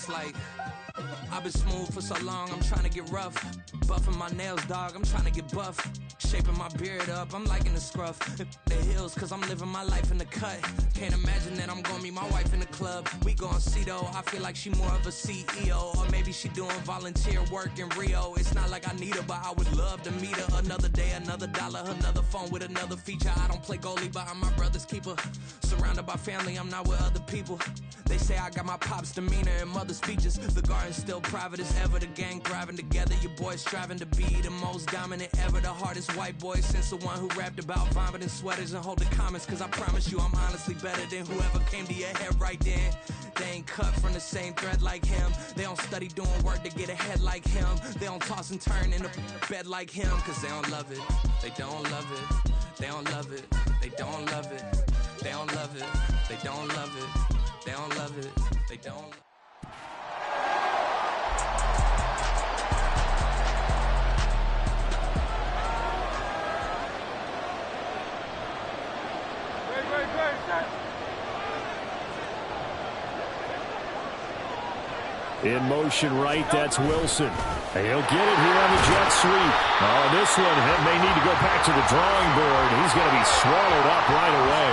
it's like I've been smooth for so long, I'm trying to get rough. Buffing my nails, dog, I'm trying to get buff. Shaping my beard up, I'm liking the scruff. The hills, cause I'm living my life in the cut. Can't imagine that I'm gonna meet my wife in the club. We gon' see though, I feel like she more of a CEO. Or maybe she doing volunteer work in Rio. It's not like I need her, but I would love to meet her. Another day, another dollar, another phone with another feature. I don't play goalie, but I'm my brother's keeper. Surrounded by family, I'm not with other people. They say I got my pop's demeanor and mother's features. The garden's still private as ever. The gang thriving together. Your boys striving to be the most dominant ever. The hardest white boy since the one who rapped about vomiting sweaters and hold the comments. Cause I promise you I'm honestly better than whoever came to your head right then. They ain't cut from the same thread like him. They don't study doing work to get ahead like him. They don't toss and turn in the bed like him. Cause they don't love it. They don't love it. They don't love it. They don't love it. They don't love it. They don't love it. They don't love it. They don't. In motion right, that's Wilson. He'll get it here on the jet sweep. Oh, this one may need to go back to the drawing board. He's going to be swallowed up right away.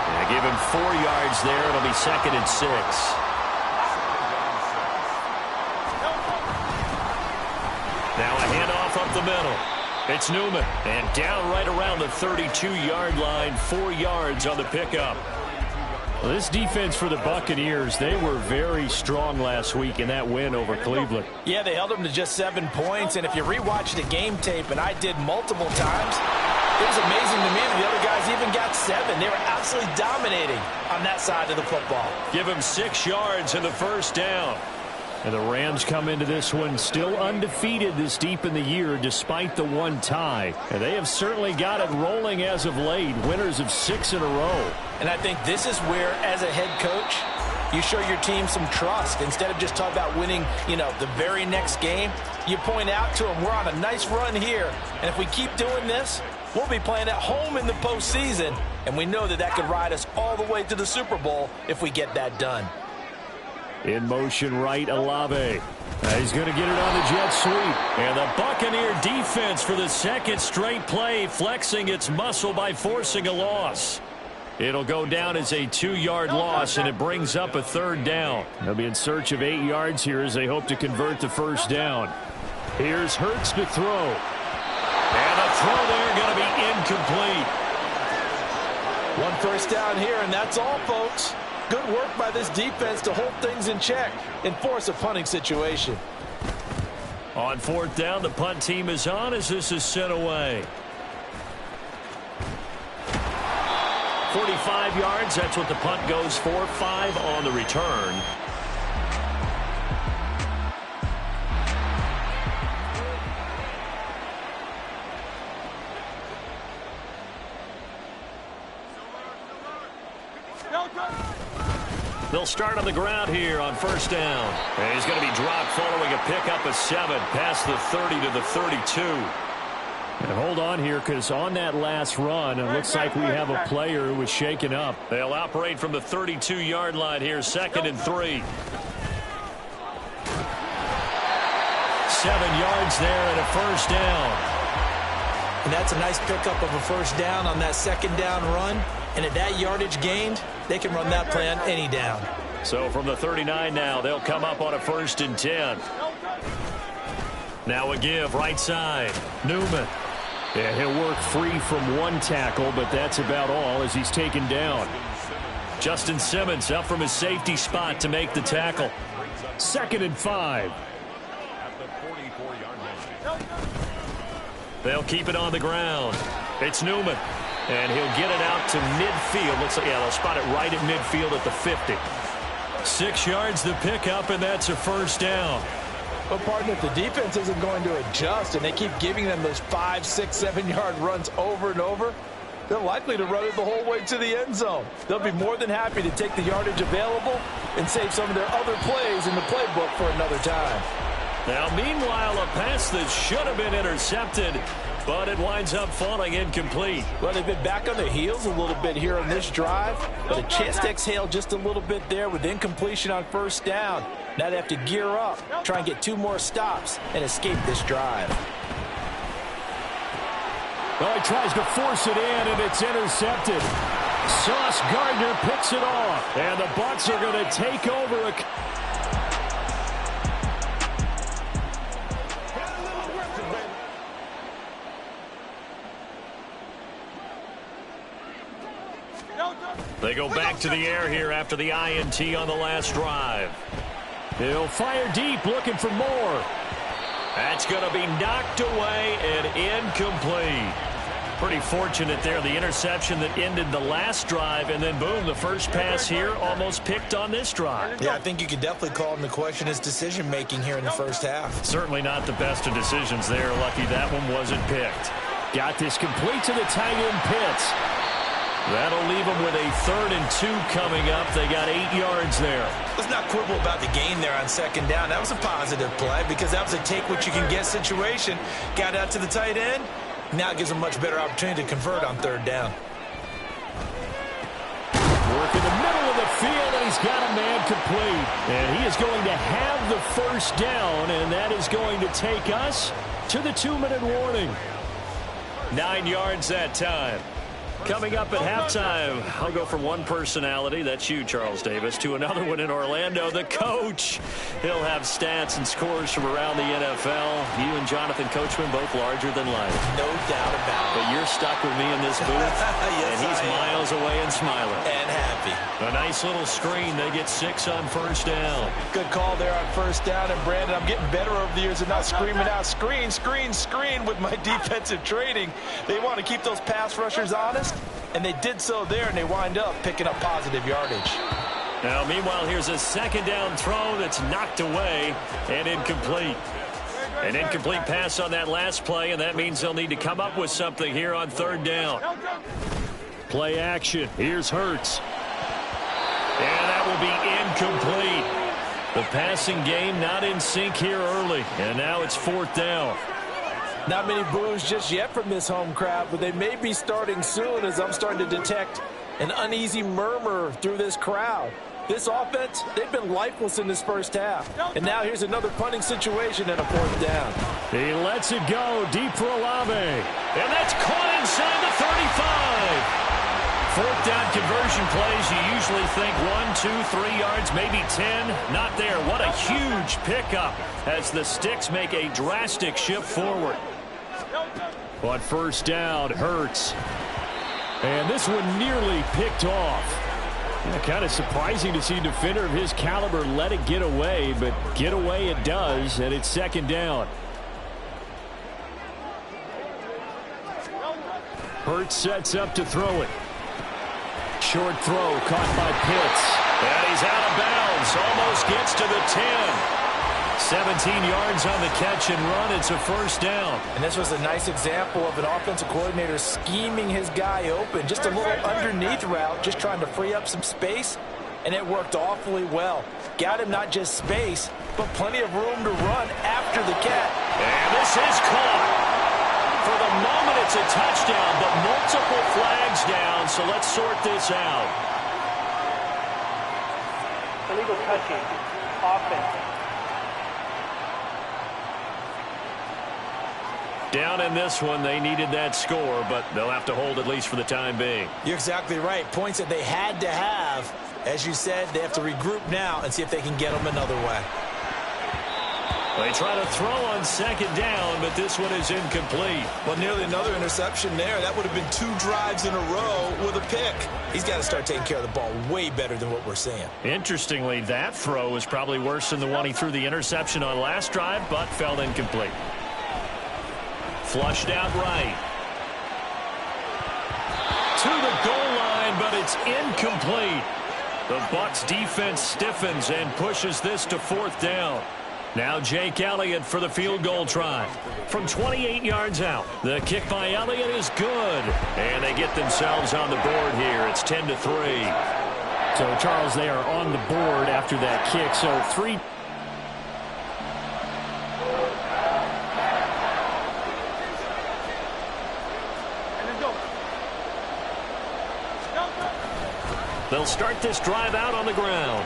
Yeah, give him 4 yards there. It'll be 2nd and 6. Now a handoff up the middle. It's Newman. And down right around the 32-yard line. 4 yards on the pickup. Well, this defense for the Buccaneers, they were very strong last week in that win over Cleveland. Yeah, they held them to just 7 points. And if you rewatch the game tape, and I did multiple times, it was amazing to me that the other guys even got 7. They were absolutely dominating on that side of the football. Give him 6 yards in the first down. And the Rams come into this one still undefeated this deep in the year despite the 1 tie. And they have certainly got it rolling as of late, winners of 6 in a row. And I think this is where, as a head coach, you show your team some trust. Instead of just talking about winning, the very next game, you point out to them, we're on a nice run here. And if we keep doing this, we'll be playing at home in the postseason. And we know that could ride us all the way to the Super Bowl if we get that done. In motion right, Olave. He's going to get it on the jet sweep. And the Buccaneer defense for the 2nd straight play, flexing its muscle by forcing a loss. It'll go down as a 2-yard loss, and it brings up a 3rd down. They'll be in search of 8 yards here as they hope to convert the first down. Here's Hurts to throw. And the throw there going to be incomplete. 1 first down here, and that's all, folks. Good work by this defense to hold things in check and force a punting situation. On 4th down, the punt team is on as this is sent away. 45 yards, that's what the punt goes for. 5 on the return. They'll start on the ground here on 1st down. And he's going to be dropped following a pickup of 7 past the 30 to the 32. And hold on here, because on that last run, it looks like we have a player who was shaken up. They'll operate from the 32-yard line here, 2nd and 3. 7 yards there and a first down. And that's a nice pickup of a first down on that 2nd down run. And at that yardage gained, they can run that play on any down. So from the 39 now, they'll come up on a 1st and 10. Now a give, right side. Newman. And he'll work free from 1 tackle, but that's about all as he's taken down. Justin Simmons up from his safety spot to make the tackle. 2nd and 5. They'll keep it on the ground. It's Newman. And he'll get it out to midfield. Looks like, they'll spot it right at midfield at the 50. 6 yards the pickup, and that's a first down. But, partner, if the defense isn't going to adjust and they keep giving them those 5, 6, 7-yard runs over and over, they're likely to run it the whole way to the end zone. They'll be more than happy to take the yardage available and save some of their other plays in the playbook for another time. Now, meanwhile, a pass that should have been intercepted but it winds up falling incomplete. Well, they've been back on their heels a little bit here on this drive, but a chance to exhale just a little bit there with incompletion on first down. Now they have to gear up, try and get 2 more stops, and escape this drive. Well, he tries to force it in, and it's intercepted. Sauce Gardner picks it off, and the Bucs are going to take over. They go back to the air here after the INT on the last drive. He'll fire deep, looking for more. That's going to be knocked away and incomplete. Pretty fortunate there, the interception that ended the last drive, and then boom, the first pass here almost picked on this drive. Yeah, I think you could definitely call him to question his decision-making here in the first half. Certainly not the best of decisions there. Lucky that one wasn't picked. Got this complete to the tight end Pitts. That'll leave them with a 3rd and 2 coming up. They got 8 yards there. Let's not quibble about the gain there on second down. That was a positive play because that was a take-what-you-can-get situation. Got out to the tight end. Now it gives them a much better opportunity to convert on 3rd down. Work in the middle of the field, and he's got a man complete. And he is going to have the first down, and that is going to take us to the 2-minute warning. 9 yards that time. Coming up at halftime, I'll go from one personality, that's you, Charles Davis, to another one in Orlando, the coach. He'll have stats and scores from around the NFL. You and Jonathan Coachman both larger than life. No doubt about it. But you're stuck with me in this booth, yes, and he's miles away and smiling. And happy. A nice little screen. They get 6 on first down. Good call there on first down. And, Brandon, I'm getting better over the years of not screaming out, screen, screen, screen with my defensive training. They want to keep those pass rushers honest, and they did so there, and they wind up picking up positive yardage. Now, meanwhile, here's a second down throw that's knocked away and incomplete. An incomplete pass on that last play, and that means they'll need to come up with something here on 3rd down. Play action. Here's Hurts. And that will be incomplete. The passing game not in sync here early, and now it's 4th down. Not many boos just yet from this home crowd, but they may be starting soon as I'm starting to detect an uneasy murmur through this crowd. This offense, they've been lifeless in this first half. And now here's another punting situation and a 4th down. He lets it go deep for Olave. And that's caught inside the 35. 4th down conversion plays, you usually think 1, 2, 3 yards, maybe 10. Not there. What a huge pickup as the Sticks make a drastic shift forward. On first down, Hurts. And this one nearly picked off. Kind of surprising to see a defender of his caliber let it get away, but get away it does, and it's 2nd down. Hurts sets up to throw it. Short throw caught by Pitts. And he's out of bounds. Almost gets to the 10. 17 yards on the catch and run. It's a first down. And this was a nice example of an offensive coordinator scheming his guy open. Just a little underneath route, just trying to free up some space. And it worked awfully well. Got him not just space, but plenty of room to run after the catch. And this is caught. For the moment, it's a touchdown, but multiple flags down, so let's sort this out. Illegal touching. Offense. Down in this one, they needed that score, but they'll have to hold at least for the time being. You're exactly right. Points that they had to have. As you said, they have to regroup now and see if they can get them another way. They try to throw on 2nd down, but this one is incomplete. Well, nearly another interception there. That would have been 2 drives in a row with a pick. He's got to start taking care of the ball way better than what we're seeing. Interestingly, that throw was probably worse than the one he threw the interception on last drive, but fell incomplete. Flushed out right. To the goal line, but it's incomplete. The Bucs defense stiffens and pushes this to 4th down. Now Jake Elliott for the field goal try. From 28 yards out, the kick by Elliott is good. And they get themselves on the board here. It's 10-3. So, Charles, they are on the board after that kick. So, 3. They'll start this drive out on the ground.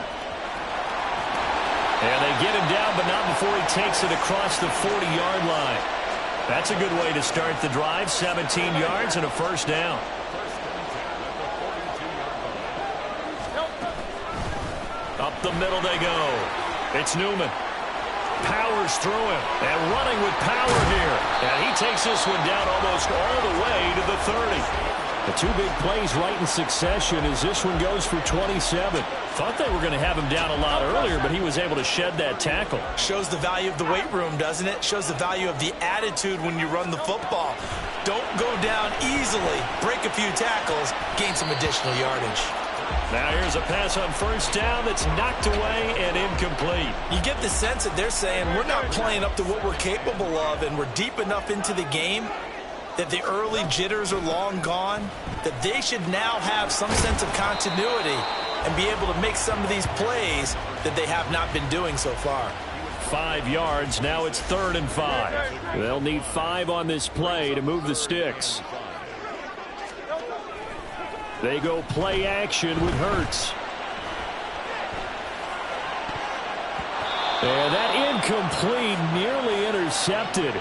And they get him down, but not before he takes it across the 40-yard line. That's a good way to start the drive. 17 yards and a first down. Up the middle they go. It's Newman. Powers through him. And running with power here. And he takes this one down almost all the way to the 30. The two big plays right in succession as this one goes for 27. Thought they were going to have him down a lot earlier, but he was able to shed that tackle. Shows the value of the weight room, doesn't it? Shows the value of the attitude when you run the football. Don't go down easily. Break a few tackles. Gain some additional yardage. Now here's a pass on first down that's knocked away and incomplete. You get the sense that they're saying we're not playing up to what we're capable of, and we're deep enough into the game that the early jitters are long gone, that they should now have some sense of continuity and be able to make some of these plays that they have not been doing so far. 5 yards. Now it's 3rd and 5. They'll need 5 on this play to move the sticks. They go play action with Hurts. And that incomplete, nearly intercepted.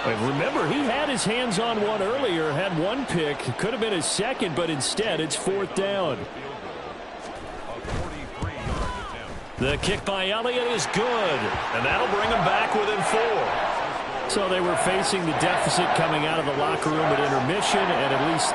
But remember, he had his hands on one earlier, had one pick. Could have been his second, but instead it's 4th down. The kick by Elliott is good, and that'll bring him back within 4. So they were facing the deficit coming out of the locker room at intermission, and at least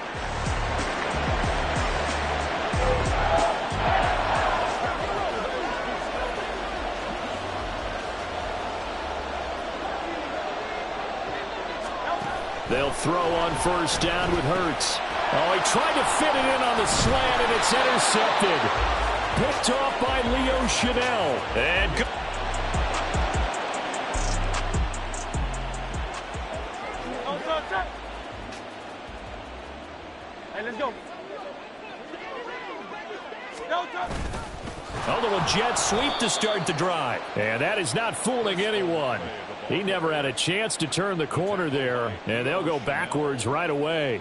they'll throw on first down with Hurts. Oh, he tried to fit it in on the slant, and it's intercepted. Picked off by Leo Chanel. And go. Hey, let's go. A little jet sweep to start the drive. And that is not fooling anyone. He never had a chance to turn the corner there, and they'll go backwards right away.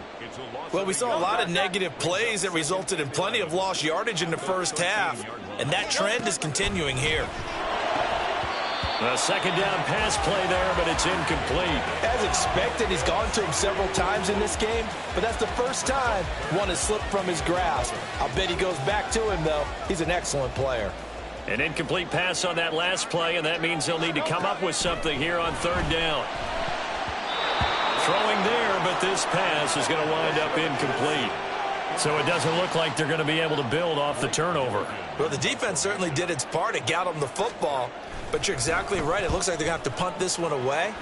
Well, we saw a lot of negative plays that resulted in plenty of lost yardage in the first half, and that trend is continuing here. A second down pass play there, but it's incomplete. As expected, he's gone to him several times in this game, but that's the first time one has slipped from his grasp. I'll bet he goes back to him, though. He's an excellent player. An incomplete pass on that last play, and that means they'll need to come up with something here on 3rd down. Throwing there, but this pass is going to wind up incomplete. So it doesn't look like they're going to be able to build off the turnover. Well, the defense certainly did its part to get them the football, but you're exactly right. It looks like they're going to have to punt this one away.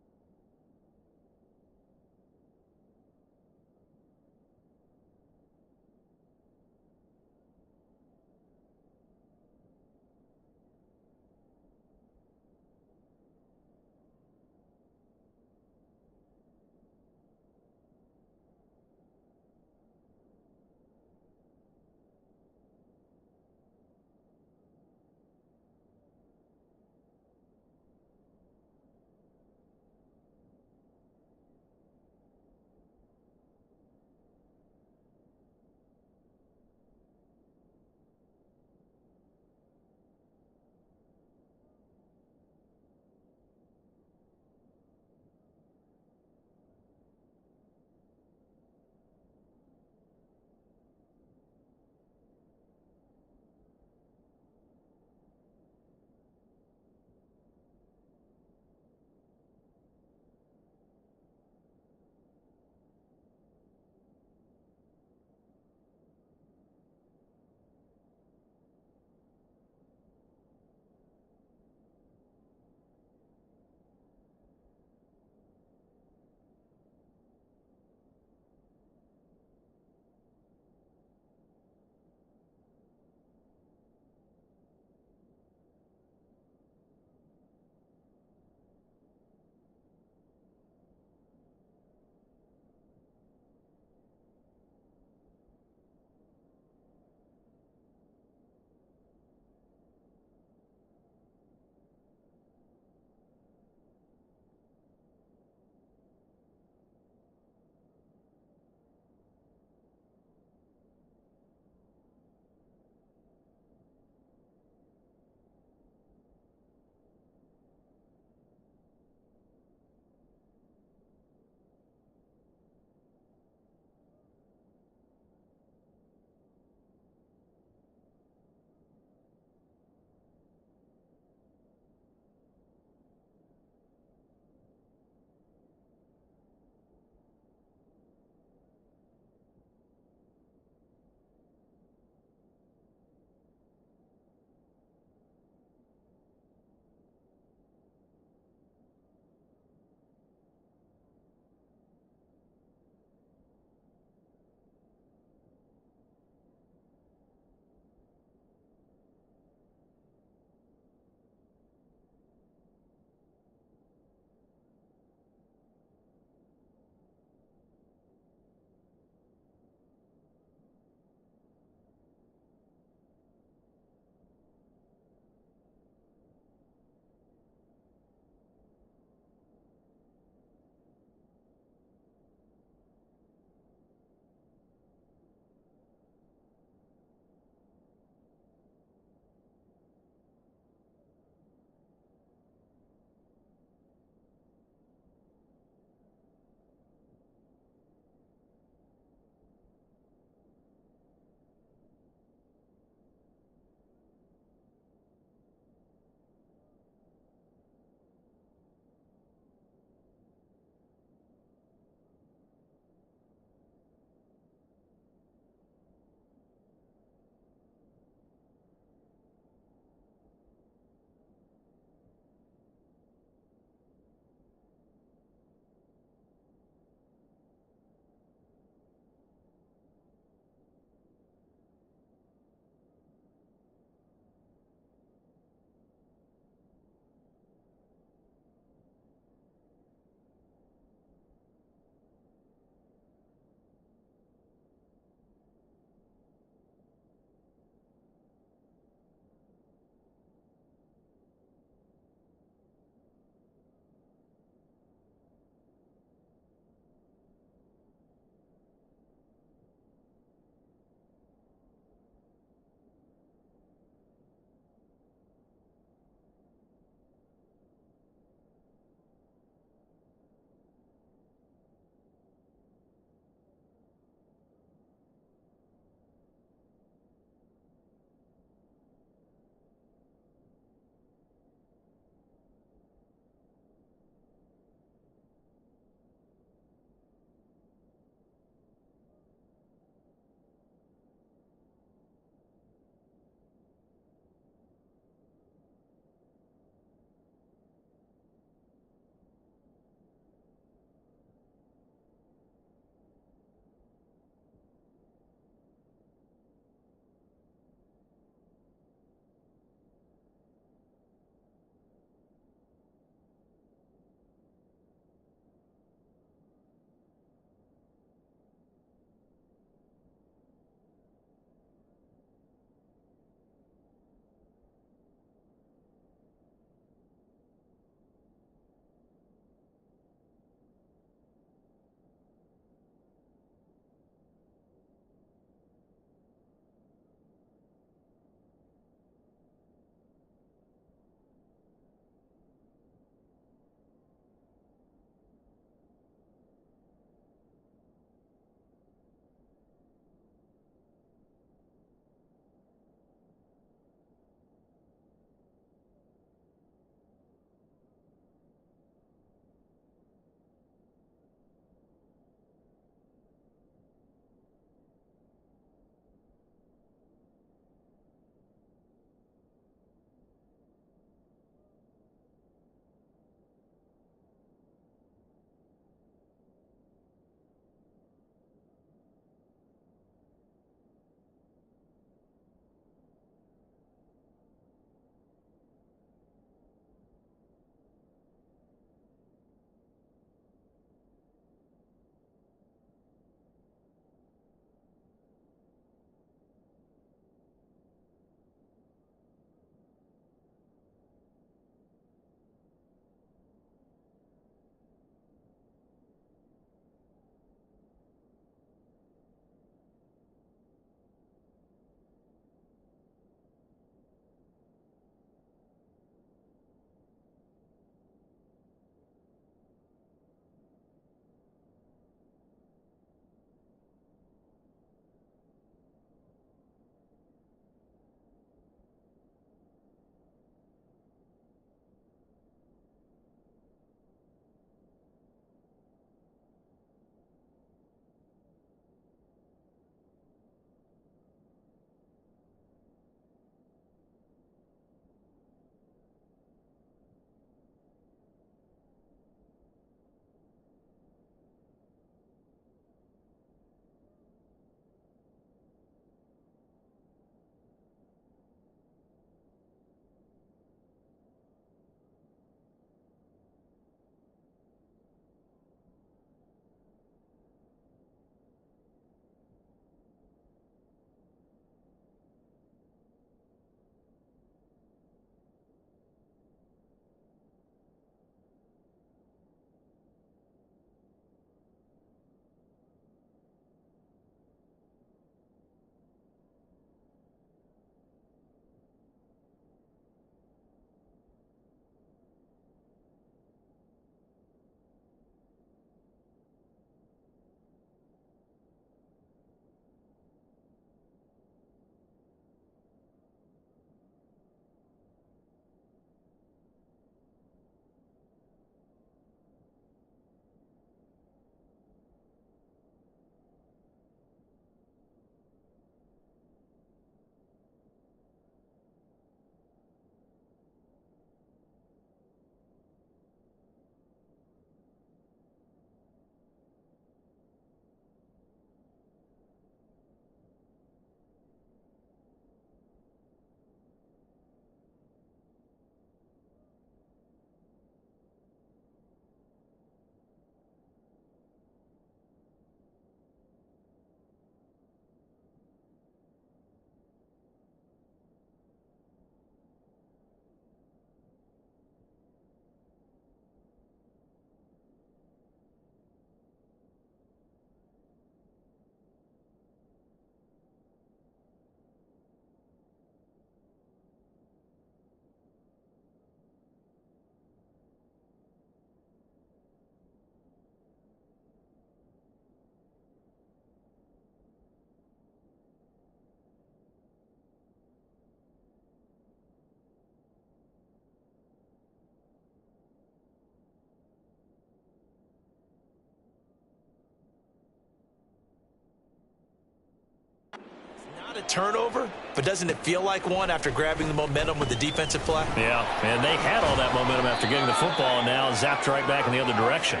a turnover, but doesn't it feel like one after grabbing the momentum with the defensive play? Yeah, and they had all that momentum after getting the football, and now zapped right back in the other direction.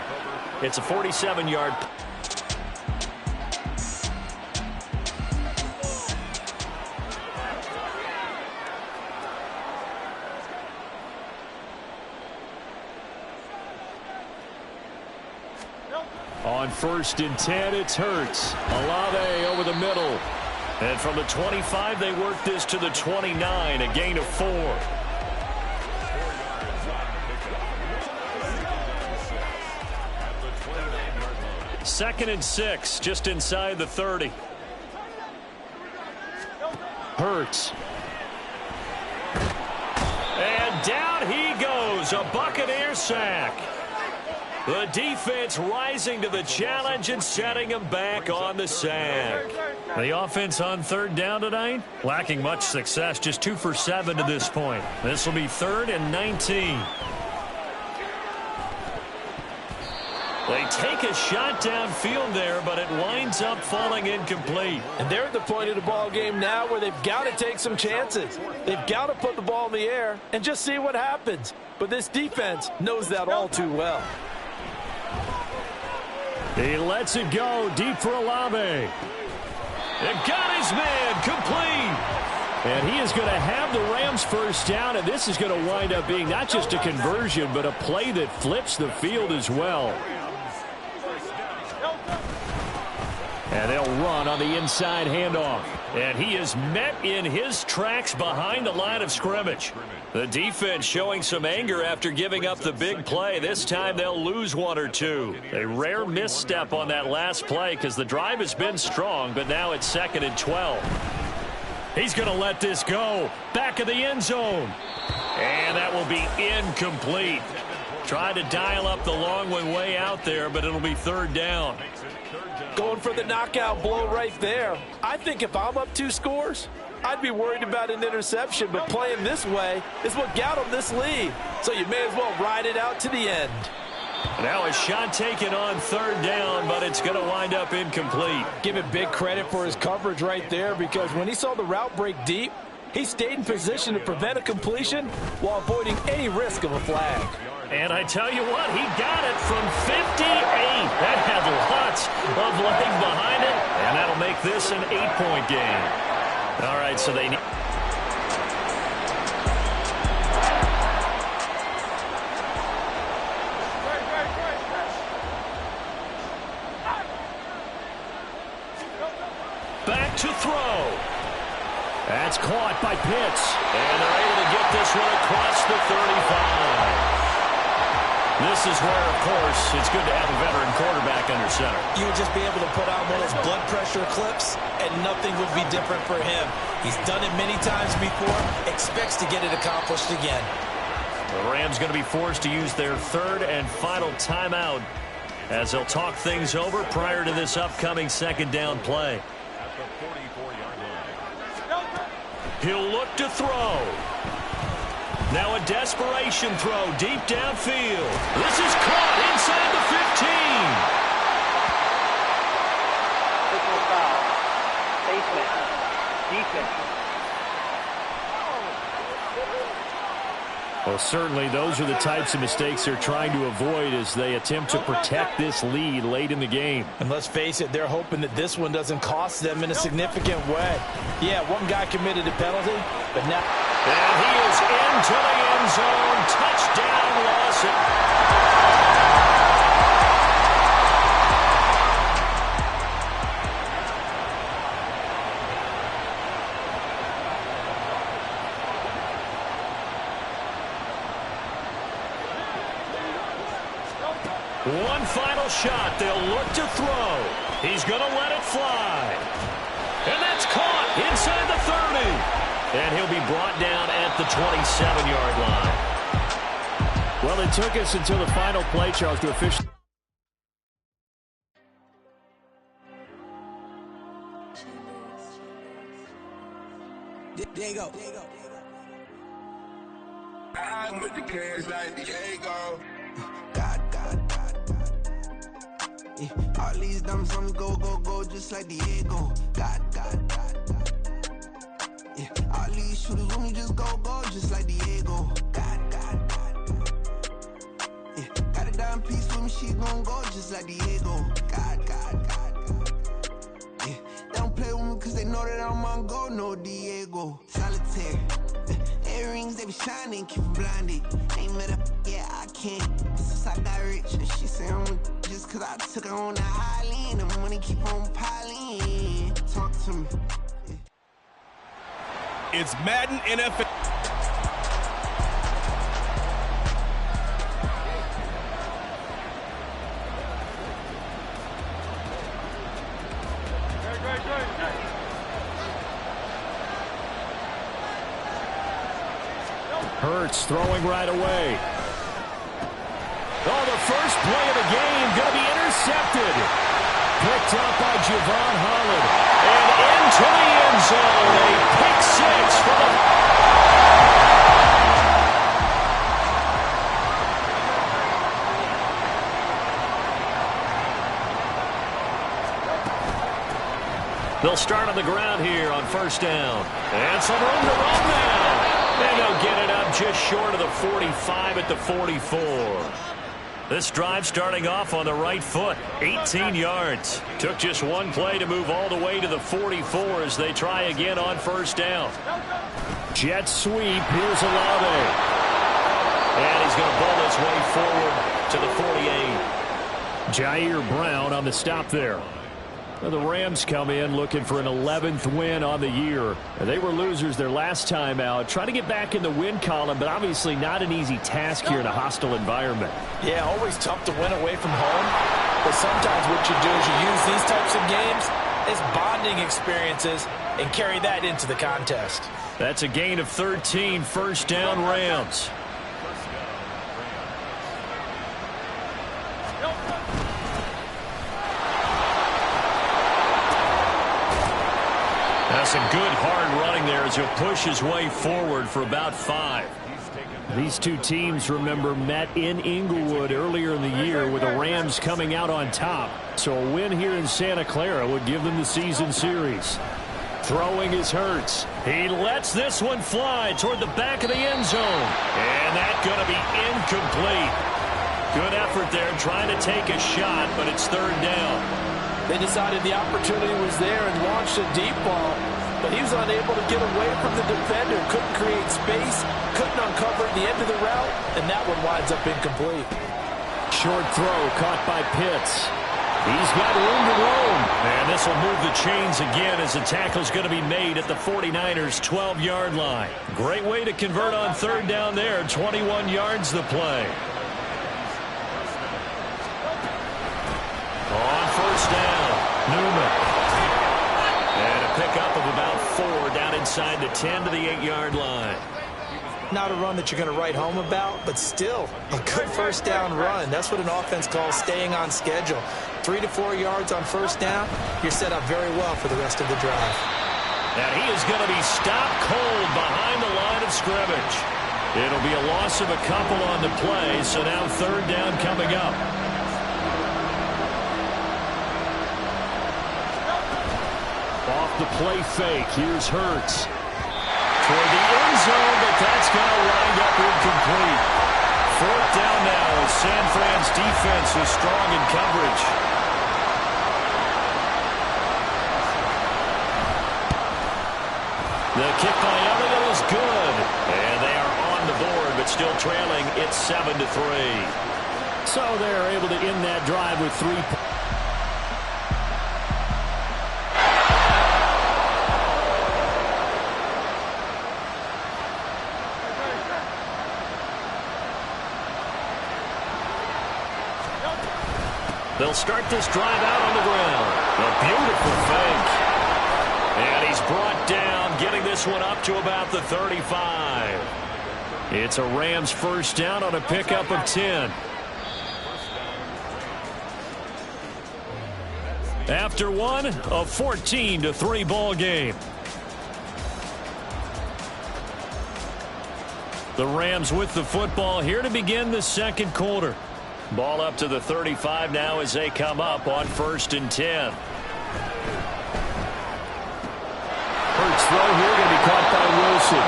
It's a 47-yard. On 1st and 10, it's Hurts. Olave over the middle. And from the 25, they work this to the 29, a gain of 4. Second and 6, just inside the 30. Hurts. And down he goes, a Buccaneer sack. The defense rising to the challenge and setting him back on the sack. The offense on 3rd down tonight, lacking much success, just 2 for 7 to this point. This will be 3rd and 19. They take a shot downfield there, but it winds up falling incomplete. And they're at the point of the ball game now where they've got to take some chances. They've got to put the ball in the air and just see what happens. But this defense knows that all too well. He lets it go deep for Olave. It got his man complete. And he is going to have the Rams first down, and this is going to wind up being not just a conversion, but a play that flips the field as well. And they'll run on the inside handoff. And he is met in his tracks behind the line of scrimmage. The defense showing some anger after giving up the big play. This time they'll lose 1 or 2. A rare misstep on that last play because the drive has been strong, but now it's 2nd and 12. He's going to let this go. Back of the end zone. And that will be incomplete. Tried to dial up the long one way out there, but it'll be 3rd down. Going for the knockout blow right there. I think if I'm up 2 scores, I'd be worried about an interception, but playing this way is what got him this lead. So you may as well ride it out to the end. Now a shot taken on 3rd down, but it's going to wind up incomplete. Give it big credit for his coverage right there, because when he saw the route break deep, he stayed in position to prevent a completion while avoiding any risk of a flag. And I tell you what, he got it from 58. That had lots of leg behind it, and that'll make this an 8-point game. All right, so they need... Back to throw. That's caught by Pitts. And they're able to get this one across the 35. This is where, of course, it's good to have a veteran quarterback under center. You would just be able to put on one of those blood pressure clips, and nothing would be different for him. He's done it many times before, expects to get it accomplished again. The Rams going to be forced to use their 3rd and final timeout as they'll talk things over prior to this upcoming 2nd down play. He'll look to throw. Now a desperation throw deep downfield. This is caught inside the 15. Well, certainly those are the types of mistakes they're trying to avoid as they attempt to protect this lead late in the game. And let's face it, they're hoping that this one doesn't cost them in a significant way. Yeah, one guy committed a penalty, but now... And he is into the end zone. Touchdown, Lawson. One final shot. They'll look to throw. He's going to let it fly. And that's caught inside the 30. And he'll be brought down at the 27-yard line. Well, it took us until the final play, Charles, to officially... Diego. I'm with the cash like Diego. God. Yeah. All these dumb some go, just like Diego. God. Yeah, all these shooters with me just go, just like Diego. God. Yeah, got a dime piece with me, she gon' go just like Diego. God. Yeah, they don't play with me cause they know that I'm on go, no Diego. Solitaire. Earrings, they be shining, keep blinded. Ain't met up, yeah, I can't. Since I got rich, she say I'm just cause I took her on the island. The money keep on piling. Talk to me. It's Madden NFL. Hurts throwing right away. Oh, the first play of the game going to be intercepted. Picked up by Javon Holland. And into the end zone. A pick six for the... They'll start on the ground here on first down. And some room to run now. And they'll get it up just short of the 45 at the 44. This drive starting off on the right foot. 18 yards. Took just one play to move all the way to the 44 as they try again on first down. Jet sweep. Here's Olave. And he's going to bowl his way forward to the 48. Jair Brown on the stop there. Well, the Rams come in looking for an 11th win on the year. They were losers their last time out. Trying to get back in the win column, but obviously not an easy task here in a hostile environment. Yeah, always tough to win away from home. But sometimes what you do is you use these types of games as bonding experiences and carry that into the contest. That's a gain of 13, first down Rams. That's some good hard running there as he'll push his way forward for about 5. These two teams, remember, met in Inglewood earlier in the year with the Rams coming out on top. So a win here in Santa Clara would give them the season series. Throwing is Hurts. He lets this one fly toward the back of the end zone. And that's going to be incomplete. Good effort there trying to take a shot, but it's third down. They decided the opportunity was there and launched a deep ball, but he was unable to get away from the defender, couldn't create space, couldn't uncover the end of the route, and that one winds up incomplete. Short throw caught by Pitts. He's got room to roam, and this will move the chains again as the tackle's going to be made at the 49ers' 12-yard line. Great way to convert on third down there, 21 yards the play. On first down, Newman. And a pickup of about 4 down inside the 10 to the 8-yard line. Not a run that you're going to write home about, but still a good first down run. That's what an offense calls staying on schedule. 3 to 4 yards on first down, you're set up very well for the rest of the drive. And he is going to be stopped cold behind the line of scrimmage. It'll be a loss of a couple on the play, so now third down coming up. Off the play fake, here's Hurts. Toward the end zone, but that's going to wind up incomplete. Fourth down now as San Fran's defense is strong in coverage. The kick by Elliott is good. And they are on the board, but still trailing. It's 7-3. So they're able to end that drive with 3 points. They'll start this drive out on the ground. A beautiful fake. And he's brought down, getting this one up to about the 35. It's a Rams first down on a pickup of 10. After one, a 14-3 ball game. The Rams with the football here to begin the second quarter. Ball up to the 35 now as they come up on 1st and 10. Hurts throw here going to be caught by Wilson.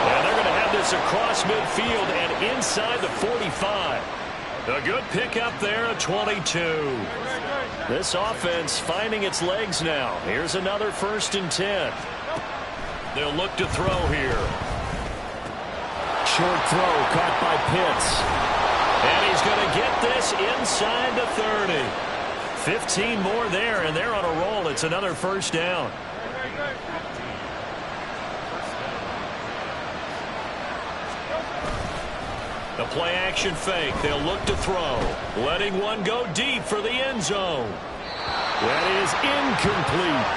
And they're going to have this across midfield and inside the 45. A good pickup there at 22. This offense finding its legs now. Here's another 1st and 10. They'll look to throw here. Short throw caught by Pitts. And he's going to get this inside the 30. 15 more there, and they're on a roll. It's another 1st down. The play action fake. They'll look to throw. Letting one go deep for the end zone. That is incomplete.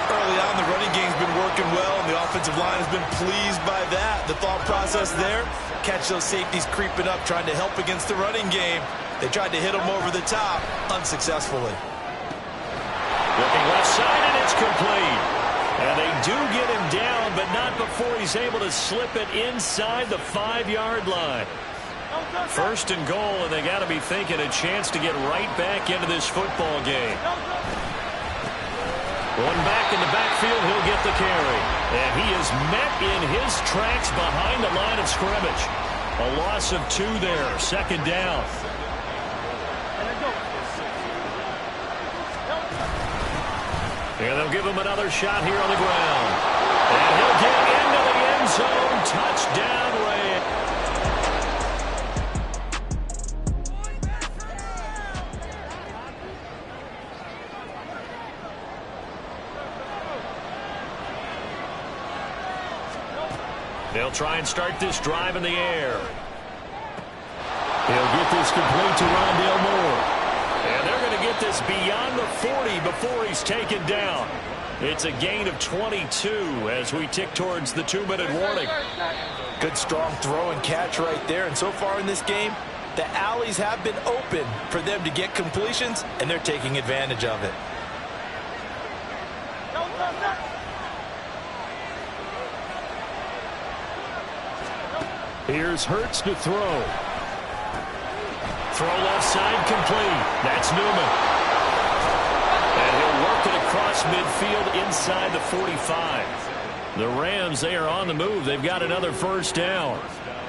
Early on, the running game's been working well, and the offensive line has been pleased by that. The thought process there, catch those safeties creeping up, trying to help against the running game. They tried to hit them over the top, unsuccessfully. Looking left side, and it's complete. And they do get him down, but not before he's able to slip it inside the 5-yard line. 1st and goal, and they got to be thinking a chance to get right back into this football game. One back in the backfield, he'll get the carry. And he is met in his tracks behind the line of scrimmage. A loss of 2 there, 2nd down. And they'll give him another shot here on the ground. And he'll get into the end zone. Touchdown, Rams. They'll try and start this drive in the air. He'll get this complete to Rondale Moore. And they're going to get this beyond the 40 before he's taken down. It's a gain of 22 as we tick towards the 2-minute warning. Good strong throw and catch right there. And so far in this game, the alleys have been open for them to get completions, and they're taking advantage of it. Here's Hurts to throw. Throw left side complete. That's Newman. And he'll work it across midfield inside the 45. The Rams, they are on the move. They've got another 1st down.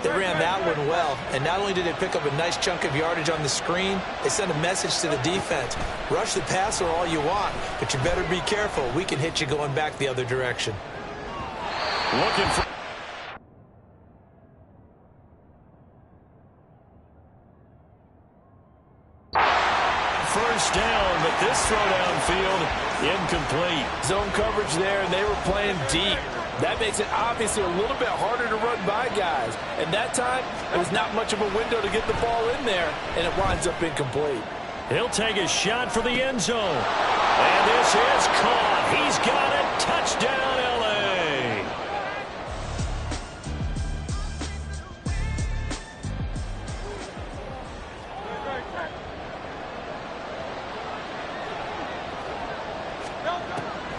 They ran that one well, and not only did they pick up a nice chunk of yardage on the screen, they sent a message to the defense. Rush the passer all you want, but you better be careful. We can hit you going back the other direction. Looking for... First down, but this throw downfield incomplete. Zone coverage there, and they were playing deep. That makes it obviously a little bit harder to run by guys. And that time, it was not much of a window to get the ball in there, and it winds up incomplete. He'll take a shot for the end zone. And this is caught. He's got it. Touchdown, L.A.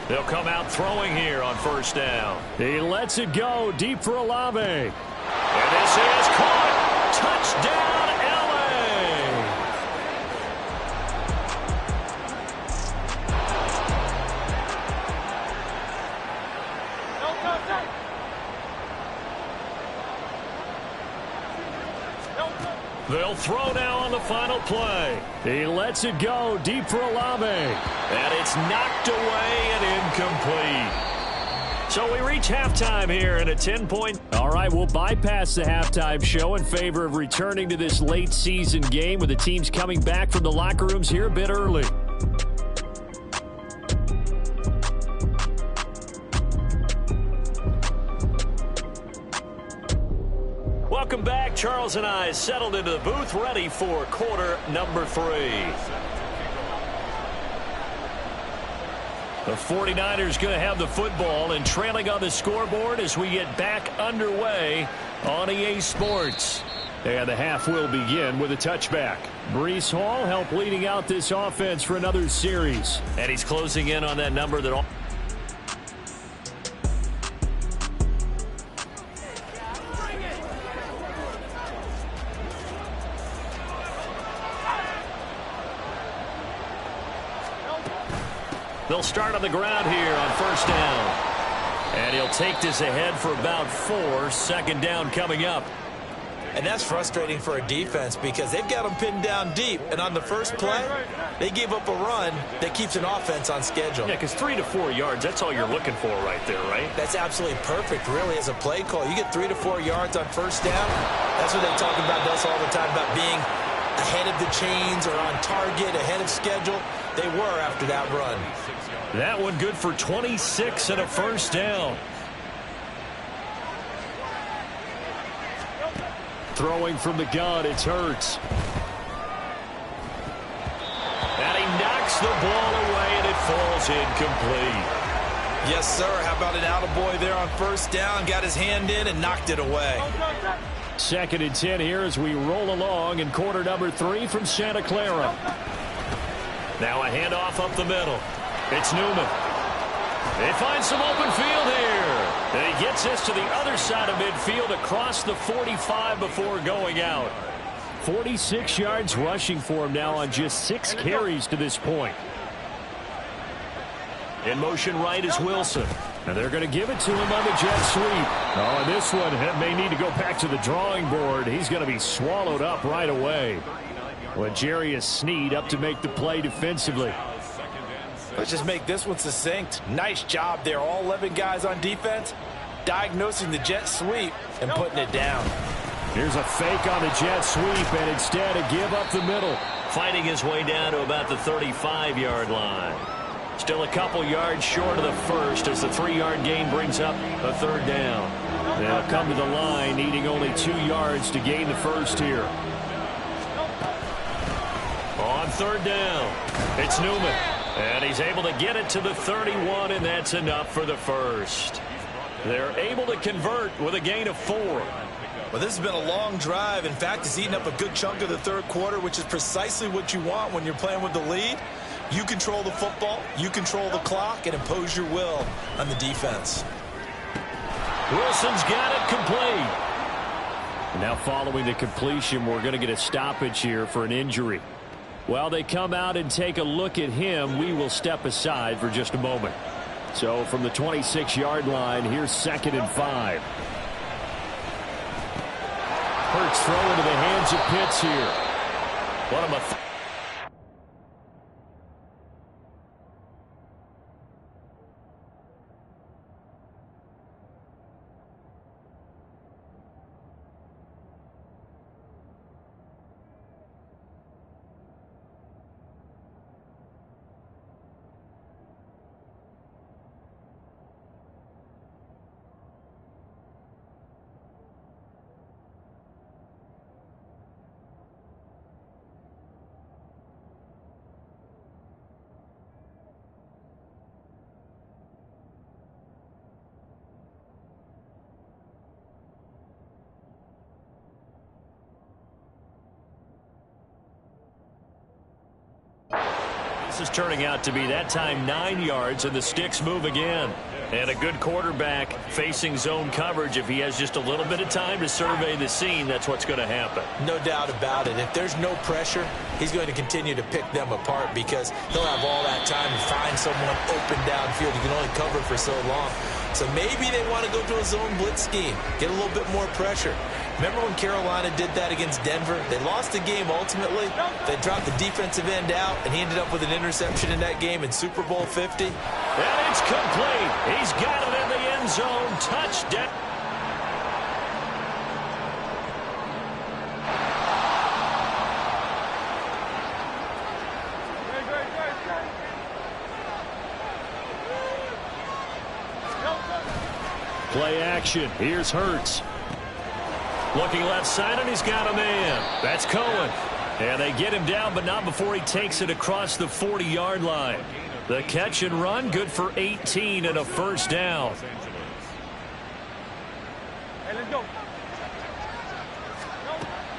They'll come out throwing here on 1st down. He lets it go deep for Olave. And this is caught. Touchdown, They'll throw now on the final play. He lets it go deep for Olave. And it's knocked away and incomplete. So we reach halftime here in a 10-point. All right, we'll bypass the halftime show in favor of returning to this late season game with the teams coming back from the locker rooms here a bit early. Welcome back. Charles and I settled into the booth, ready for quarter number 3. The 49ers going to have the football and trailing on the scoreboard as we get back underway on EA Sports. And the half will begin with a touchback. Breece Hall helped leading out this offense for another series. And he's closing in on that number that all... They'll start on the ground here on 1st down. And he'll take this ahead for about 4. Second down coming up. And that's frustrating for a defense because they've got them pinned down deep. And on the first play, they gave up a run that keeps an offense on schedule. Yeah, because 3 to 4 yards, that's all you're looking for right there, right? That's absolutely perfect, really, as a play call. You get 3 to 4 yards on first down. That's what they talk about us all the time, about being ahead of the chains or on target, ahead of schedule. They were after that run. That one good for 26 and a first down. Throwing from the gun, it's Hurts. And he knocks the ball away, and it falls incomplete. Yes, sir. How about an attaboy there on first down? Got his hand in and knocked it away. 2nd and 10 here as we roll along in quarter number 3 from Santa Clara. Now a handoff up the middle. It's Newman. They find some open field here. And he gets this to the other side of midfield across the 45 before going out. 46 yards rushing for him now on just 6 carries to this point. In motion right is Wilson. And they're going to give it to him on the jet sweep. Oh, and this one may need to go back to the drawing board. He's going to be swallowed up right away. L'Jarius Sneed up to make the play defensively. Let's just make this one succinct. Nice job there. All 11 guys on defense diagnosing the jet sweep and putting it down. Here's a fake on the jet sweep, and instead a give up the middle. Fighting his way down to about the 35-yard line. Still a couple yards short of the first as the 3-yard gain brings up a third down. They'll come to the line needing only 2 yards to gain the first here. On third down, it's Newman. And he's able to get it to the 31, and that's enough for the first. They're able to convert with a gain of 4. Well, this has been a long drive. In fact, it's eaten up a good chunk of the third quarter, which is precisely what you want when you're playing with the lead. You control the football, you control the clock, and impose your will on the defense. Wilson's got it complete. Now following the completion, we're going to get a stoppage here for an injury. While they come out and take a look at him, we will step aside for just a moment. So from the 26-yard line, here's 2nd and 5. Hurts throw into the hands of Pitts here. What a This is turning out to be that time 9 yards, and the sticks move again. And a good quarterback facing zone coverage. If he has just a little bit of time to survey the scene, that's what's going to happen. No doubt about it. If there's no pressure, he's going to continue to pick them apart because he'll have all that time to find someone open downfield. You can only cover for so long. So maybe they want to go to a zone blitz scheme, get a little bit more pressure. Remember when Carolina did that against Denver? They lost the game ultimately. They dropped the defensive end out, and he ended up with an interception in that game in Super Bowl 50. And it's complete. He's got it in the end zone. Touchdown. Play action. Here's Hurts. Looking left side, and he's got a man. That's Cohen. And they get him down, but not before he takes it across the 40-yard line. The catch and run, good for 18 and a first down.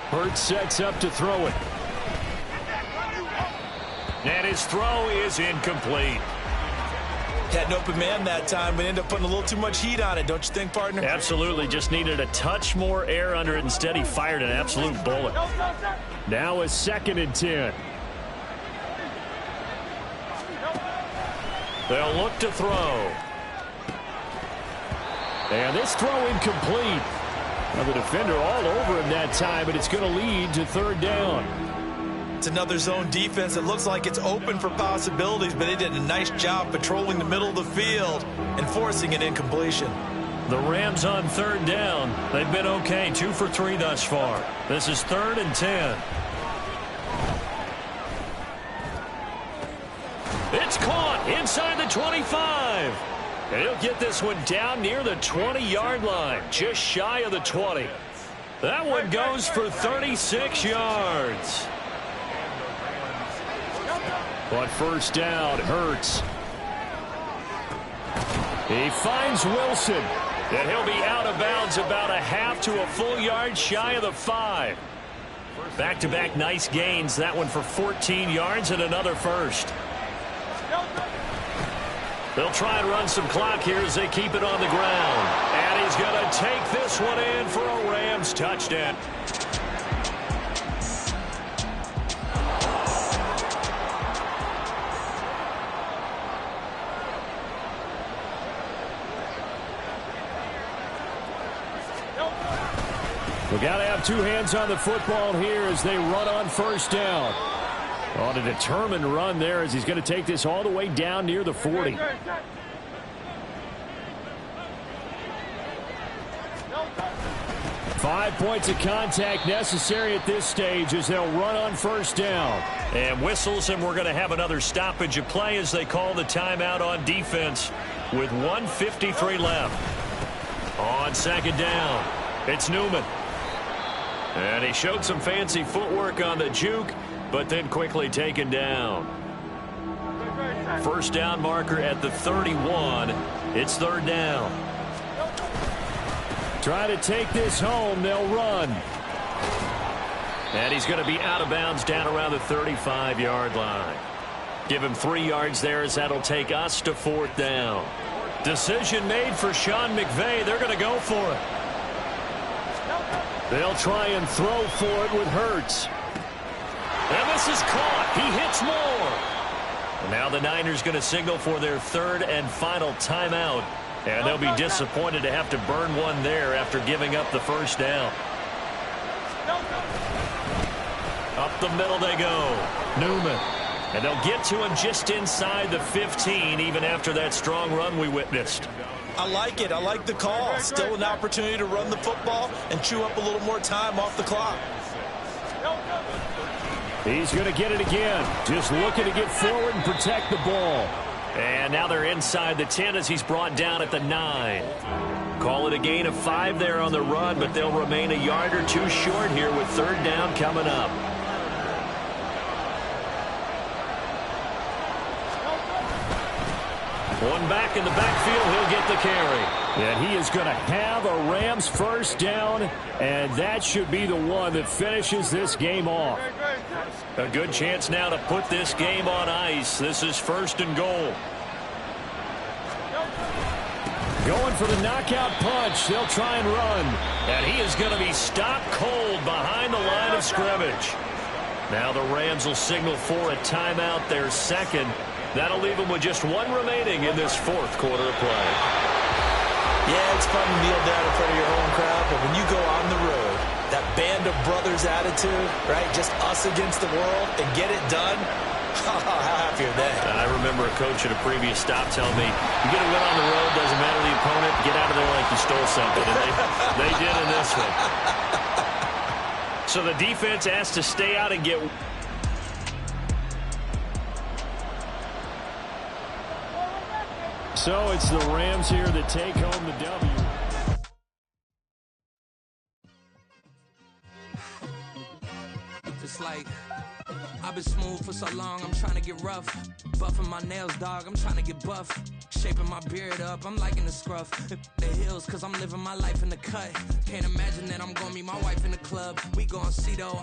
Hurts sets up to throw it. And his throw is incomplete. Had an open man that time, but ended up putting a little too much heat on it, don't you think, partner? Absolutely. Just needed a touch more air under it. Instead, he fired an absolute bullet. Now a 2nd and 10. They'll look to throw. And this throw incomplete. Well, the defender all over him that time, but it's going to lead to third down. It's another zone defense. It looks like it's open for possibilities, but they did a nice job patrolling the middle of the field and forcing an incompletion. The Rams on third down. They've been okay, 2 for 3 thus far. This is 3rd and 10. It's caught inside the 25. And he'll get this one down near the 20-yard line, just shy of the 20. That one goes for 36 yards. But first down, Hurts. He finds Wilson. And he'll be out of bounds about a half to a full yard shy of the 5. Back-to-back nice gains. That one for 14 yards and another first. They'll try and run some clock here as they keep it on the ground. And he's going to take this one in for a Rams touchdown. We got to have 2 hands on the football here as they run on first down. On a determined run there as he's going to take this all the way down near the 40. Five points of contact necessary at this stage as they'll run on first down. And whistles, and we're going to have another stoppage of play as they call the timeout on defense with 1:53 left. On second down, it's Newman. And he showed some fancy footwork on the juke, but then quickly taken down. First down marker at the 31. It's third down. Try to take this home. They'll run. And he's going to be out of bounds down around the 35-yard line. Give him 3 yards there as that'll take us to fourth down. Decision made for Sean McVay. They're going to go for it. They'll try and throw for it with Hurts. And this is caught. He hits more. And now the Niners going to signal for their 3rd and final timeout. And they'll be disappointed to have to burn one there after giving up the first down. Up the middle they go. Newman. And they'll get to him just inside the 15 even after that strong run we witnessed. I like it. I like the call. Still an opportunity to run the football and chew up a little more time off the clock. He's going to get it again. Just looking to get forward and protect the ball. And now they're inside the 10 as he's brought down at the 9. Call it a gain of 5 there on the run, but they'll remain a yard or 2 short here with third down coming up. One back in the backfield, he'll get the carry. And he is going to have a Rams first down, and that should be the one that finishes this game off. A good chance now to put this game on ice. This is 1st and goal. Going for the knockout punch. They'll try and run. And he is going to be stopped cold behind the line of scrimmage. Now the Rams will signal for a timeout, their 2nd. That'll leave them with just 1 remaining in this 4th quarter of play. Yeah, it's fun to kneel down in front of your home crowd, but when you go on the road, that band of brothers attitude, right, just us against the world, and get it done, how happy are they? I remember a coach at a previous stop telling me, you get a win on the road, doesn't matter the opponent, get out of there like you stole something. And they did in this one. So the defense has to stay out and get... So it's the Rams here that take home the W. It's like, I've been smooth for so long, I'm trying to get rough. Buffing my nails, dog, I'm trying to get buff. Shaping my beard up, I'm liking the scruff. The hills, cause I'm living my life in the cut. Can't imagine that I'm gonna meet my wife in the club. We gon' see though.